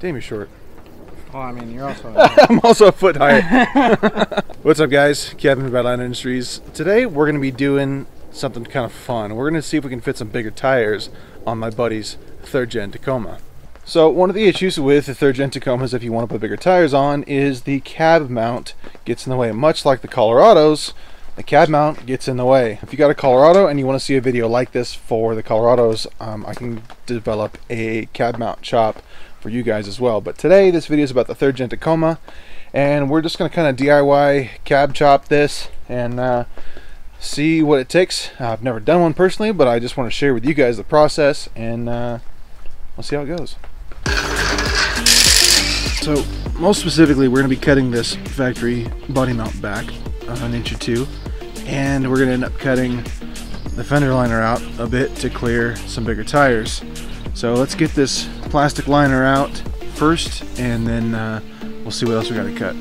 Damn, you're short. Well, I mean, you're also... I'm also a foot higher. What's up, guys? Kevin from Badland Industries. Today, we're going to be doing something kind of fun. We're going to see if we can fit some bigger tires on my buddy's 3rd Gen Tacoma. So, one of the issues with the 3rd Gen Tacomas, if you want to put bigger tires on, is the cab mount gets in the way. Much like the Colorados, the cab mount gets in the way. If you got a Colorado and you want to see a video like this for the Colorados, I can develop a cab mount shop for you guys as well. But today this video is about the 3rd Gen Tacoma, and we're just going to kind of DIY cab chop this and see what it takes. I've never done one personally, but I just want to share with you guys the process, and we'll see how it goes. So most specifically, we're going to be cutting this factory body mount back an inch or two, and we're going to end up cutting the fender liner out a bit to clear some bigger tires. So let's get this plastic liner out first, and then we'll see what else we got to cut.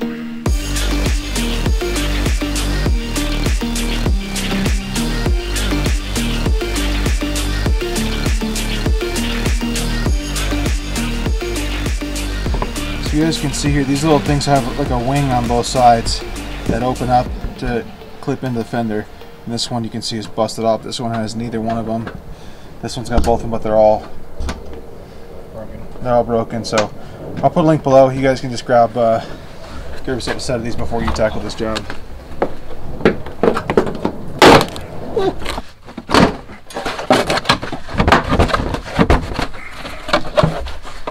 So you guys can see here, these little things have like a wing on both sides that open up to clip into the fender. And this one you can see is busted up. This one has neither one of them. This one's got both of them, but they're all broken. So I'll put a link below. You guys can just grab yourself a set of these before you tackle this job.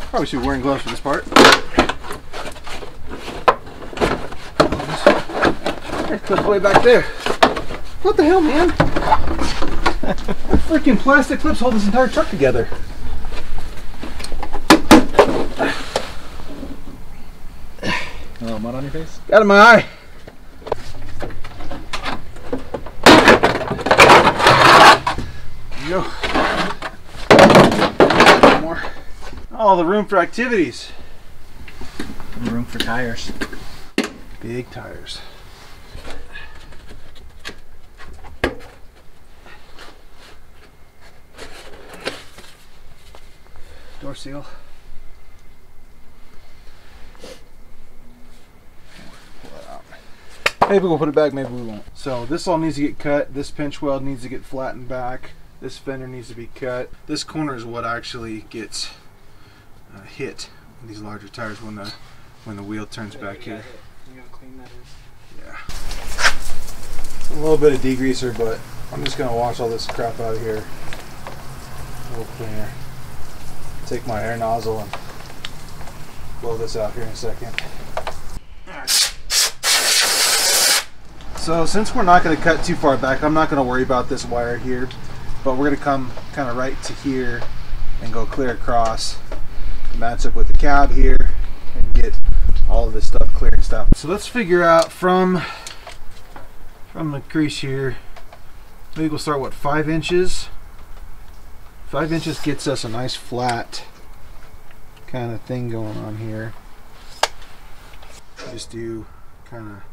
Probably should be wearing gloves for this part. Clip way back there. What the hell, man? What freaking plastic clips hold this entire truck together? A little mud on your face? Got it in my eye. There you go. One more. Oh, the room for activities. Room for tires. Big tires. Door seal. Maybe we'll put it back, maybe we won't. So this all needs to get cut. This pinch weld needs to get flattened back. This fender needs to be cut. This corner is what actually gets hit with these larger tires when the wheel turns back here. You gotta clean that in. Yeah. A little bit of degreaser, but I'm just gonna wash all this crap out of here. A little cleaner. Take my air nozzle and blow this out here in a second. So since we're not going to cut too far back, I'm not going to worry about this wire here, but we're going to come kind of right to here and go clear across, match up with the cab here, and get all of this stuff clear and stuff. So let's figure out from the crease here, maybe we'll start, what, 5 inches? 5 inches gets us a nice flat kind of thing going on here. Just do kind of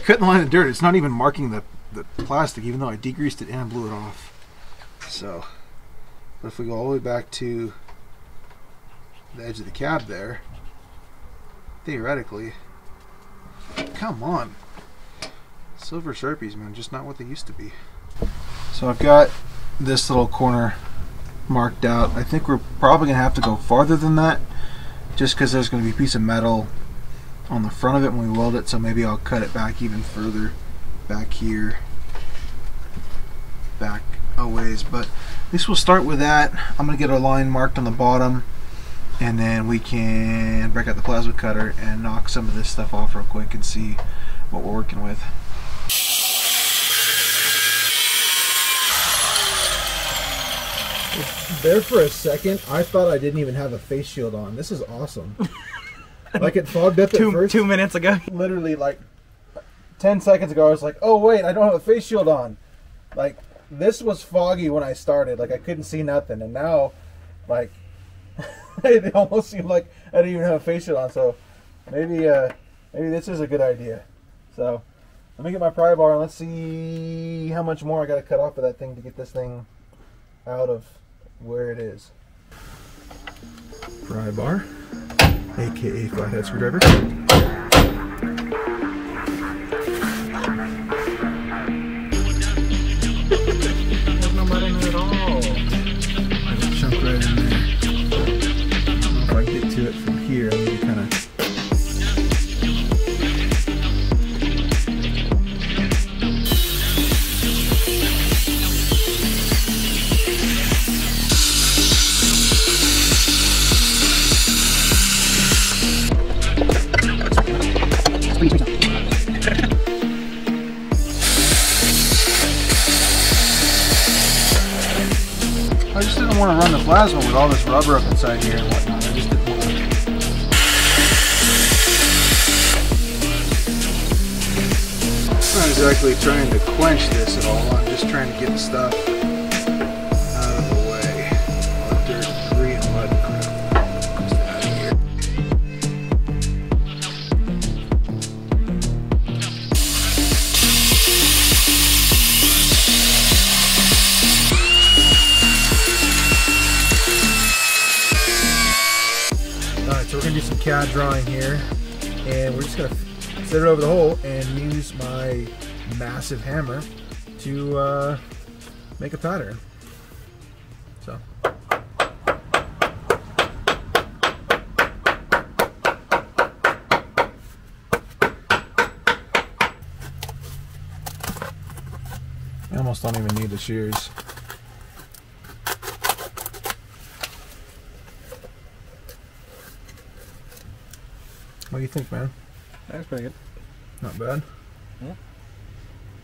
cutting the line of dirt. It's not even marking the plastic, even though I degreased it and blew it off. So, but if we go all the way back to the edge of the cab there, theoretically, come on. Silver Sharpies, man, just not what they used to be. So I've got this little corner marked out. I think we're probably gonna have to go farther than that, just because there's gonna be a piece of metal on the front of it when we weld it. So maybe I'll cut it back even further, back here, back a ways. But at least we'll start with that. I'm gonna get a line marked on the bottom, and then we can break out the plasma cutter and knock some of this stuff off real quick and see what we're working with. There for a second, I thought I didn't even have a face shield on. This is awesome. Like, it fogged up at first. 2 minutes ago. Literally, like, 10 seconds ago, I was like, oh, wait, I don't have a face shield on. Like, this was foggy when I started. Like, I couldn't see nothing. And now, like, it almost seemed like I didn't even have a face shield on. So maybe this is a good idea. So Let me get my pry bar and let's see how much more I got to cut off of that thing to get this thing out of where it is. Pry bar, aka flathead screwdriver. There's no mud in it at all. There's a chunk right in there. I don't know if I can get to it from here. I need to kind of. I just didn't want to run the plasma with all this rubber up inside here and whatnot. I just didn't want to. I'm not exactly trying to quench this at all. I'm just trying to get the stuff out of the way. All the dirt, debris, and mud and crap. Just out of here. Alright, so we're going to do some CAD drawing here, and we're just going to set it over the hole and use my massive hammer to make a pattern. So. I almost don't even need the shears. What do you think, man? That's pretty good. Not bad. Yeah.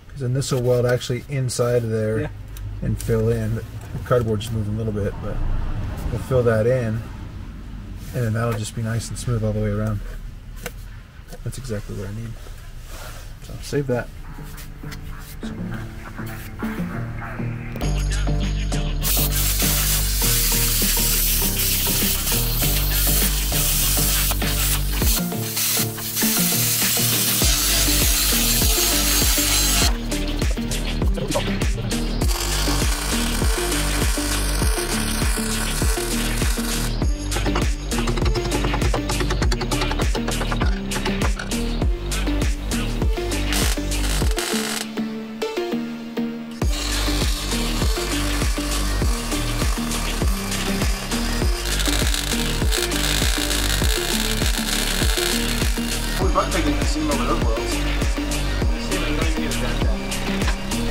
Because then this will weld actually inside of there and fill in. The cardboard's just moving a little bit, but we'll fill that in, and then that'll just be nice and smooth all the way around. That's exactly what I need. So save that.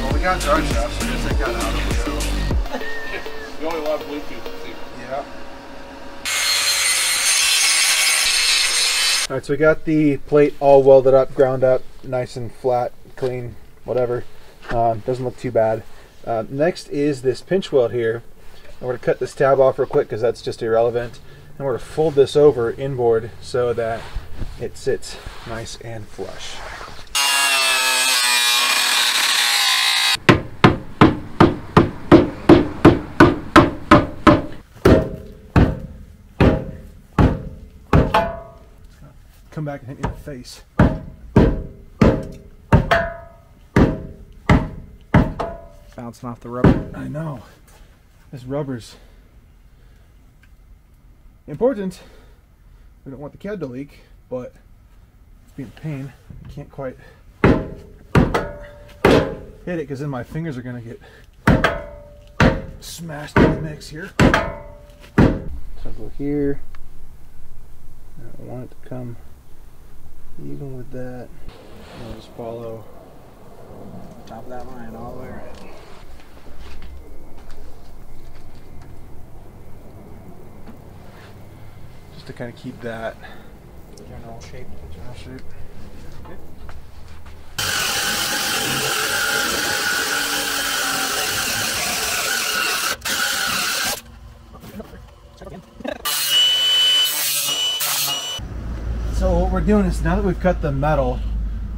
Well, we got guard shafts, so I guess I got out of it. You only love Bluetooth. Yeah. Alright, so we got the plate all welded up, ground up, nice and flat, clean, whatever. Doesn't look too bad. Next is this pinch weld here. And we're going to cut this tab off real quick because that's just irrelevant. And we're going to fold this over inboard so that it sits nice and flush. Come back and hit me in the face. Bouncing off the rubber. I know. This rubber's important. We don't want the CAD to leak, but it's being a pain. I can't quite hit it because then my fingers are going to get smashed in the mix here. So I'll go here. I want it to come even with that. I'll just follow Top of that line all the way around. just to kind of keep that General shape. general shape. Good. So what we're doing is now that we've cut the metal,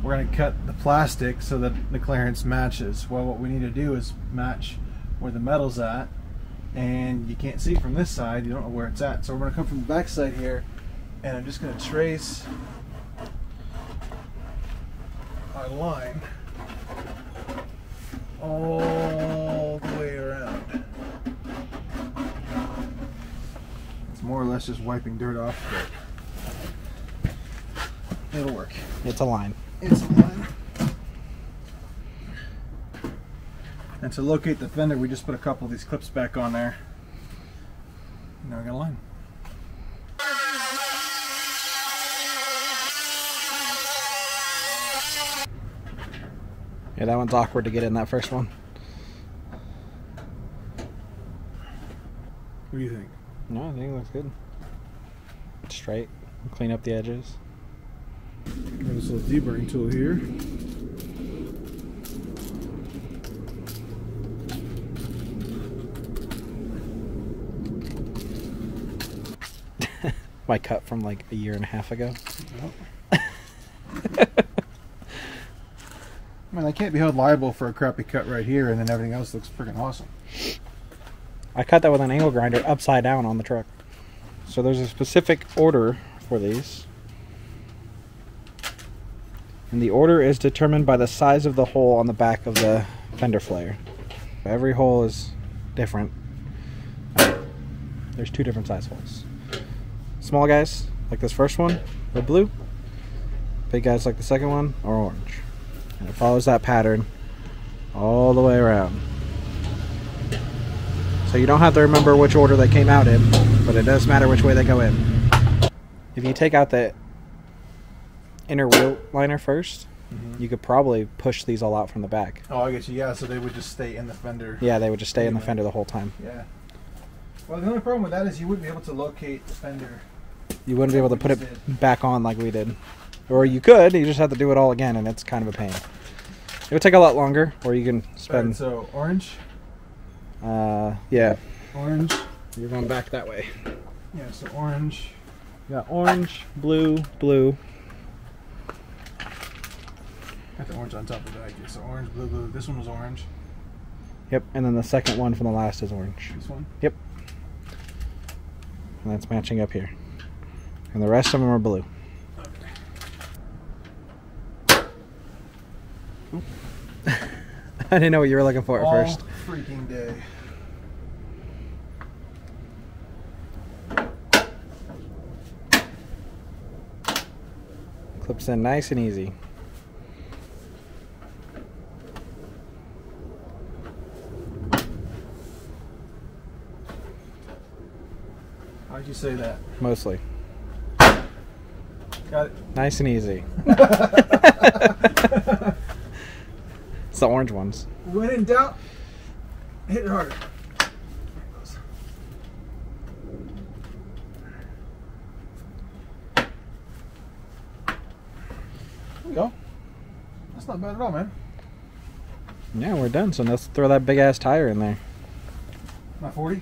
we're going to cut the plastic so that the clearance matches. Well, what we need to do is match where the metal's at, and you can't see from this side, you don't know where it's at. So we're going to come from the back side here, and I'm just going to trace my line all the way around. It's more or less just wiping dirt off, but it'll work. It's a line. It's a line. And to locate the fender, we just put a couple of these clips back on there. Now we got a line. Yeah, that one's awkward to get in, that first one. What do you think? No, I think it looks good. Straight. Clean up the edges. Got this little deburring tool here. My cut from like a year and a half ago. I mean, I can't be held liable for a crappy cut right here, and then everything else looks freaking awesome. I cut that with an angle grinder upside down on the truck. So there's a specific order for these. And the order is determined by the size of the hole on the back of the fender flare. Every hole is different. There's 2 different size holes. Small guys, like this first one, are blue. Big guys like the second one are orange. And it follows that pattern all the way around. So you don't have to remember which order they came out in, but it does matter which way they go in. If you take out the inner wheel liner first, you could probably push these all out from the back. Oh, I get you. Yeah, so they would just stay in the fender. Yeah, they would just stay in the fender the whole time. Yeah. Well, the only problem with that is you wouldn't be able to locate the fender. You wouldn't be able to put it back on like we did. Or you could, you just have to do it all again, and it's kind of a pain. It would take a lot longer, or you can spend... Right, so, orange? Yeah. Orange. You're going back that way. Yeah, so orange. You got orange, blue, blue. Got the orange on top of that. Okay, so orange, blue, blue. This one was orange. Yep, and then the second one from the last is orange. This one? Yep. And that's matching up here. And the rest of them are blue. I didn't know what you were looking for at first. All freaking day. Clips in nice and easy. How'd you say that? Mostly. Got it. Nice and easy. It's the orange ones. When in doubt, hit it harder. There we go. That's not bad at all, man. Yeah, we're done. So let's throw that big ass tire in there. Not 40?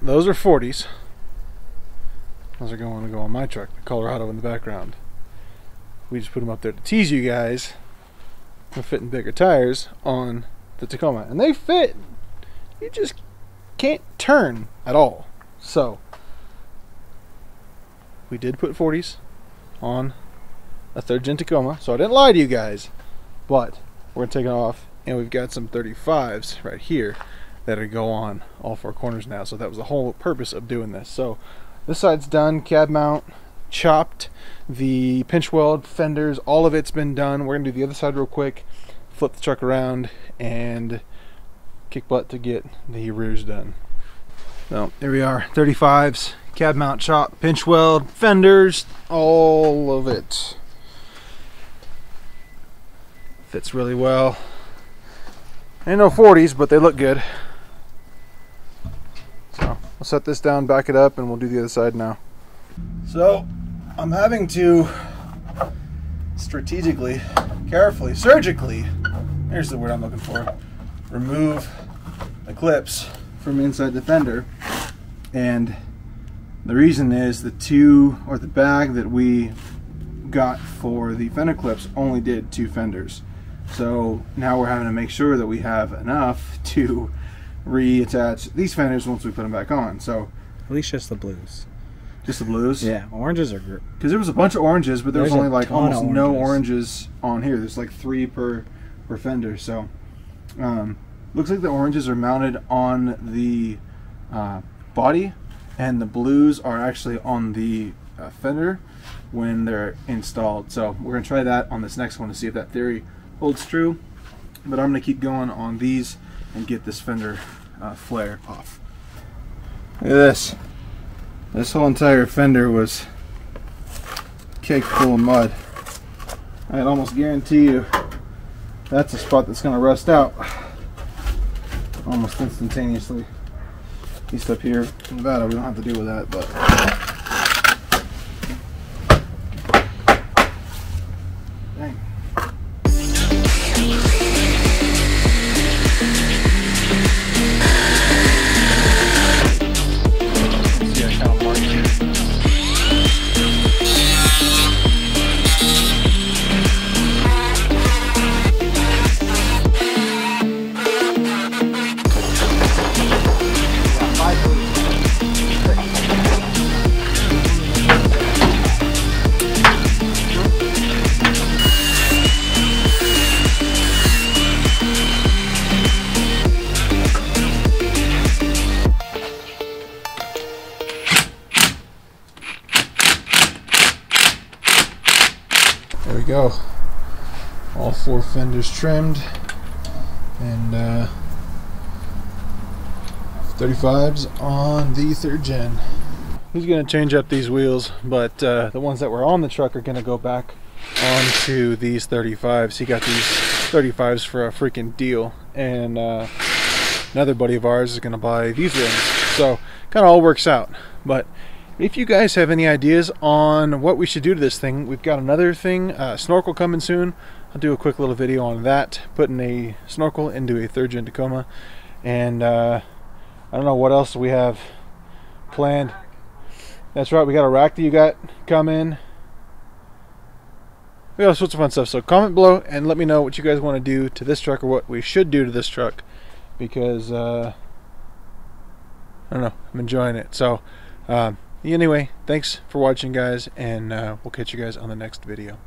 Those are 40s. Those are going to go on my truck, the Colorado in the background. We just put them up there to tease you guys. We're fitting bigger tires on the Tacoma. And they fit. You just can't turn at all. So, we did put 40s on a 3rd gen Tacoma. So I didn't lie to you guys. But we're going to take it off. And we've got some 35s right here that'll go on all 4 corners now. So that was the whole purpose of doing this. So this side's done, cab mount, chopped, the pinch weld, fenders, all of it's been done. We're gonna do the other side real quick, flip the truck around, and kick butt to get the rears done. So there we are, 35s, cab mount chop, pinch weld, fenders, all of it. Fits really well. Ain't no 40s, but they look good. So I'll set this down, back it up, and we'll do the other side now. So I'm having to strategically, carefully, surgically, here's the word I'm looking for, remove the clips from inside the fender. And the reason is the bag that we got for the fender clips only did 2 fenders. So now we're having to make sure that we have enough to reattach these fenders once we put them back on. So At least just the blues. Just the blues? Yeah, oranges are great. Because there was a bunch of oranges, but there was There's only a like ton almost of no oranges. oranges on here. There's like 3 per fender. So looks like the oranges are mounted on the body, and the blues are actually on the fender when they're installed. So we're going to try that on this next one to see if that theory holds true. But I'm going to keep going on these and get this fender flare off. Look at this. This whole entire fender was caked full of mud. I can almost guarantee you that's a spot that's going to rust out almost instantaneously. At least up here in Nevada, we don't have to deal with that, but dang. There we go. All 4 fenders trimmed, and 35s on the 3rd gen. He's going to change up these wheels, but the ones that were on the truck are going to go back onto these 35s. He got these 35s for a freaking deal, and another buddy of ours is going to buy these rims. So kind of all works out. But if you guys have any ideas on what we should do to this thing, we've got another thing, snorkel coming soon. I'll do a quick little video on that, putting a snorkel into a 3rd gen Tacoma. And I don't know what else we have planned. That's right, we got a rack that you got coming. We got all sorts of fun stuff. So comment below and let me know what you guys want to do to this truck, or what we should do to this truck, because I don't know, I'm enjoying it. So anyway, thanks for watching, guys, and we'll catch you guys on the next video.